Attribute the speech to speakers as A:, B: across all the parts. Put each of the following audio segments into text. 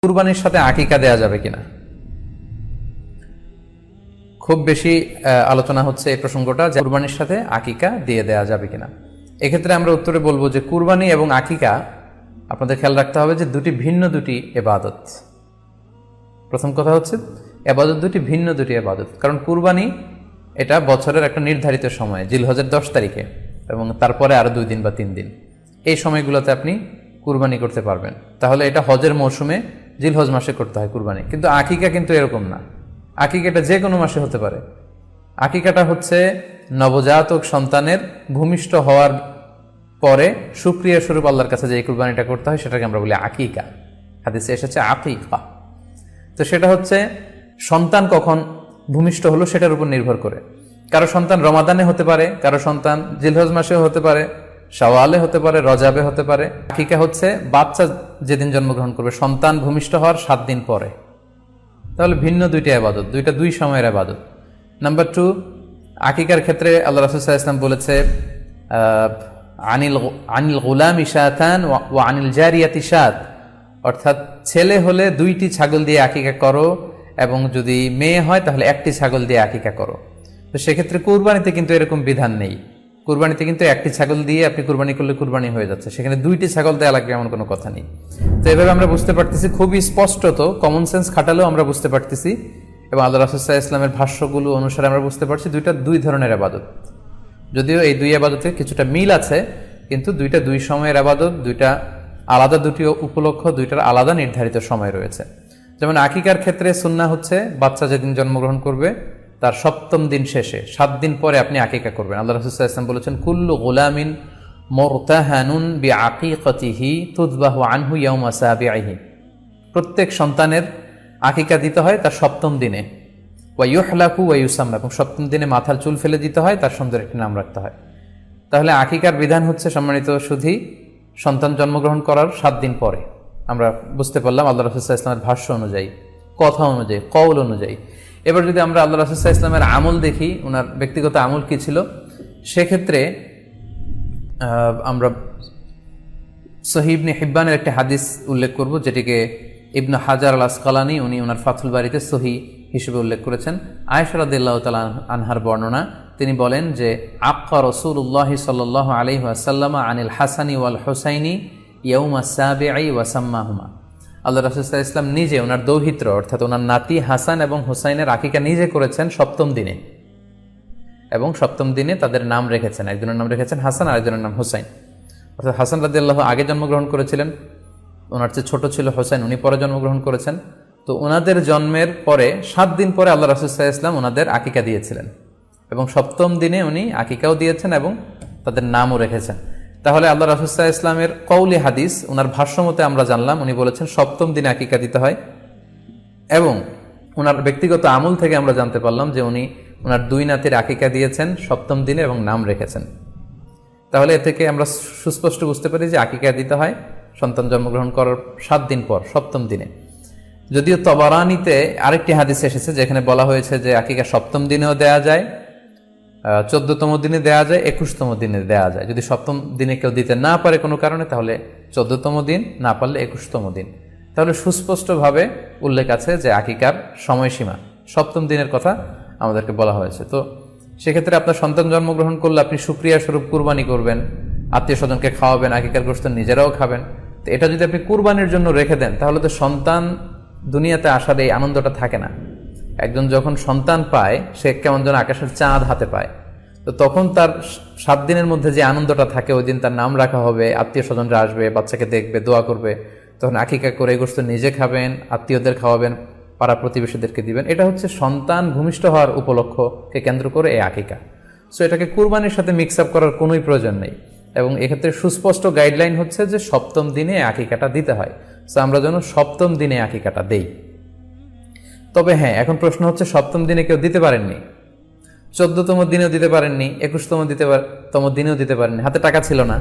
A: কুরবানির সাথে আকিকা দেয়া যাবে কিনা, খুব বেশি আলোচনা হচ্ছে এই প্রসঙ্গটা যে কুরবানির সাথে আকিকা দিয়ে দেয়া যাবে কিনা। এক্ষেত্রে আমরা উত্তরে বলবো যে কুরবানি এবং আকিকা আপনাদের খেয়াল রাখতে হবে যে দুটি ইবাদত। প্রথম কথা হচ্ছে ইবাদত ভিন্ন দুটি ইবাদত। কারণ কুরবানি এটা বছরের একটা নির্ধারিত সময়, জিলহজের 10 তারিখে, এবং তারপরে আরো 2 দিন বা 3 দিন, এই সময়গুলোতে আপনি কুরবানি করতে পারবেন। তাহলে এটা হজের মৌসুমে জিলহজ মাসে করতে হয় কুরবানি। কিন্তু আকিকা কিন্তু এরকম না, আকিকাটা যে কোনো মাসে হতে পারে। আকিকাটা হচ্ছে নবজাতক সন্তানের ভূমিষ্ঠ হওয়ার পরে শুকরিয়া স্বরূপ আল্লাহর কাছে যে কুরবানিটা করতে হয় সেটাকে আমরা বলি আকিকা। হাদিসে এসেছে আকিকা। তো সেটা হচ্ছে সন্তান কখন ভূমিষ্ঠ হলো সেটার উপর নির্ভর করে। কারো সন্তান রমাদানে হতে পারে, কারো সন্তান জিলহজ মাসেও হতে পারে, শাওয়ালে হতে পারে, রজাবে হতে পারে। আকিকা হচ্ছে বাচ্চা যেদিন জন্মগ্রহণ করবে, সন্তান ভূমিষ্ঠ হওয়ার 7 দিন পরে। তাহলে ভিন্ন দুইটা ইবাদত, দুই সময়ের ইবাদত। নাম্বার 2, আকিকার ক্ষেত্রে আল্লাহ রাসূল সাল্লাল্লাহু আলাইহি ওয়াসাল্লাম বলেছে আনিল গুলামি শাতান ওয়া আনিল জারিয়াতি শাত, অর্থাৎ ছেলে হলে 2টি ছাগল দিয়ে আকিকা করো, এবং যদি মেয়ে হয় তাহলে 1টি ছাগল দিয়ে আকিকা করো। তো সেক্ষেত্রে কুরবানিতে কিন্তু এরকম বিধান নেই। কুরবানিতে কিন্তু 1টি ছাগল দিয়ে আপনি কুরবানি করলে কুরবানি হয়ে যাচ্ছে, সেখানে 2টি ছাগল দেওয়া লাগবে এমন কোনো কথা নেই। তো এভাবে আমরা বুঝতে পারতেছি, খুবই স্পষ্টত কমন সেন্স খাটালেও আমরা বুঝতে পারতেছি, এবং আল্লাহ রাসূল সাল্লাল্লাহু আলাইহি ওয়াসাল্লামের ভাষ্যগুলো অনুসারে আমরা বুঝতে পারছি দুইটা 2 ধরনের ইবাদত। যদিও এই 2 ইবাদতে কিছুটা মিল আছে, কিন্তু দুইটা 2 সময়ের ইবাদত, দুইটা আলাদা 2টি উপলক্ষ, দুইটার আলাদা নির্ধারিত সময় রয়েছে। যেমন আকিকার ক্ষেত্রে সুন্নাহ হচ্ছে বাচ্চা যেদিন জন্মগ্রহণ করবে তার 7ম দিন শেষে 7 দিন পরে আপনি আকিকা করবেন। আল্লাহ রাসূল সাল্লাল্লাহু আলাইহি ওয়াসাল্লাম বলেছেন কুল্লু গুলামিন মুরতাহানুন বিআকিকাতিহি তুযবাহু আনহু ইয়াওমা সাবিহি, প্রত্যেক সন্তানের আকিকা দিতে হয় তার 7ম দিনে, ওয়া ইউহলাকু ওয়া ইউসাম্মা, এবং 7ম দিনে মাথার চুল ফেলে দিতে হয়, তার সুন্দর একটি নাম রাখতে হয়। তাহলে আকিকার বিধান হচ্ছে সম্মানিত শুধু সন্তান জন্মগ্রহণ করার 7 দিন পরে। আমরা বুঝতে পারলাম আল্লাহ রাসূল সাল্লাল্লাহু আলাইহি ওয়াসাল্লামের ভাষ্য অনুযায়ী, কথা অনুযায়ী, কওল অনুযায়ী। এবার যদি আমরা আল্লাহ রাসূল সাল্লাল্লাহু আলাইহি ওয়াসাল্লামের আমল দেখি, ওনার ব্যক্তিগত আমল কি ছিল, সেক্ষেত্রে আমরা সহিহ ইবনে হিব্বানের একটি হাদিস উল্লেখ করব, যেটিকে ইবনে হাজার আল আসকালানি উনি ওনার ফাথুল বারিতে সহিহ হিসেবে উল্লেখ করেছেন। আয়েশা রাদিয়াল্লাহু তাআলা আনহার বর্ণনা, তিনি বলেন যে আক্কা রাসূলুল্লাহ সাল্লাল্লাহু আলাইহি ওয়াসাল্লাম আনিল হাসানি ওয়াল হুসাইনি ইয়াউমা সাবিঈ ওয়া সাম্মাহুমা, আল্লাহ রাসূল সাল্লাল্লাহু আলাইহি ওয়াসাল্লাম নিজে ওনার দৌহিত্র অর্থাৎ ওনার নাতি হাসান এবং হুসাইনের আকিকা নিজে করেছেন 7ম দিনে, এবং 7ম দিনে তাদের নাম রেখেছেন। একজনের নাম রেখেছেন হাসান, আরেকজনের নাম হুসাইন। অর্থাৎ হাসান রাদিয়াল্লাহু আগে জন্মগ্রহণ করেছিলেন, ওনার চেয়ে ছোট ছিল হুসাইন, উনি পরে জন্মগ্রহণ করেছেন। তো ওনাদের জন্মের পরে 7 দিন পরে আল্লাহ রাসূল সাল্লাল্লাহু আলাইহি ওয়াসাল্লাম ওনাদের আকিকা দিয়েছিলেন, এবং 7ম দিনে উনি আকিকাও দিয়েছেন এবং তাদের নামও রেখেছেন। তাহলে আল্লাহ রাসূল সাল্লাল্লাহু আলাইহি ওয়াসাল্লামের কওলি হাদিস, ওনার ভাষ্যমতে আমরা জানলাম উনি বলেছেন 7ম দিনে আকিকা দিতে হয়, এবং ওনার ব্যক্তিগত আমল থেকে আমরা জানতে পারলাম যে উনি ওনার 2 নাতির আকিকা দিয়েছেন 7ম দিনে এবং নাম রেখেছেন। তাহলে এ থেকে আমরা সুস্পষ্ট বুঝতে পারি যে আকিকা দিতে হয় সন্তান জন্মগ্রহণ করার 7 দিন পর, 7ম দিনে। যদিও তবারানিতে আরেকটি হাদিস এসেছে যেখানে বলা হয়েছে যে আকিকা 7ম দিনেও দেয়া যায়, 14তম দিনে দেয়া যায়, 21তম দিনে দেয়া যায়। যদি 7ম দিনে কেউ দিতে না পারে কোনো কারণে, তাহলে 14তম দিন, না পারলে 21তম দিন। তাহলে সুস্পষ্টভাবে উল্লেখ আছে যে আকিকার সময়সীমা 7ম দিনের কথা আমাদেরকে বলা হয়েছে। তো সেক্ষেত্রে আপনার সন্তান জন্মগ্রহণ করলে আপনি শুকরিয়া স্বরূপ কুরবানি করবেন, আত্মীয় স্বজনকে খাওয়াবেন, আকিকার গোশত নিজেরাও খাবেন। তো এটা যদি আপনি কুরবানির জন্য রেখে দেন, তাহলে তো সন্তান দুনিয়াতে আসার এই আনন্দটা থাকে না। একজন যখন সন্তান পায়, সে কেমন যেন আকাশের চাঁদ হাতে পায়। তো তখন তার 7 দিনের মধ্যে যে আনন্দটা থাকে, ওই দিন তার নাম রাখা হবে, আত্মীয় স্বজনরা আসবে, বাচ্চাকে দেখবে, দোয়া করবে, তখন আকিকা করে গোশত নিজে খাবেন, আত্মীয়দের খাওয়াবেন, পাড়া প্রতিবেশীদেরকে দিবেন। এটা হচ্ছে সন্তান ভূমিষ্ঠ হওয়ার উপলক্ষকে কেন্দ্র করে এই আকিকা। সো এটাকে কুরবানির সাথে মিক্স আপ করার কোনোই প্রয়োজন নেই, এবং এক্ষেত্রে সুস্পষ্ট গাইডলাইন হচ্ছে যে 7ম দিনে আকিকাটা দিতে হয়। সো আমরা যেন 7ম দিনে আকিকাটা দেই। তবে হ্যাঁ, এখন প্রশ্ন হচ্ছে 7ম দিনে কেউ দিতে পারেননি, 14তম দিনেও দিতে পারেননি, 21তম দিনেও দিতে পারেননি, হাতে টাকা ছিল না,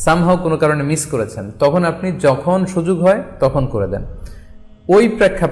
A: সামহাও কোনো কারণে মিস করেছেন, তখন আপনি যখন সুযোগ হয় তখন করে দেন। ওই প্রেক্ষাপটে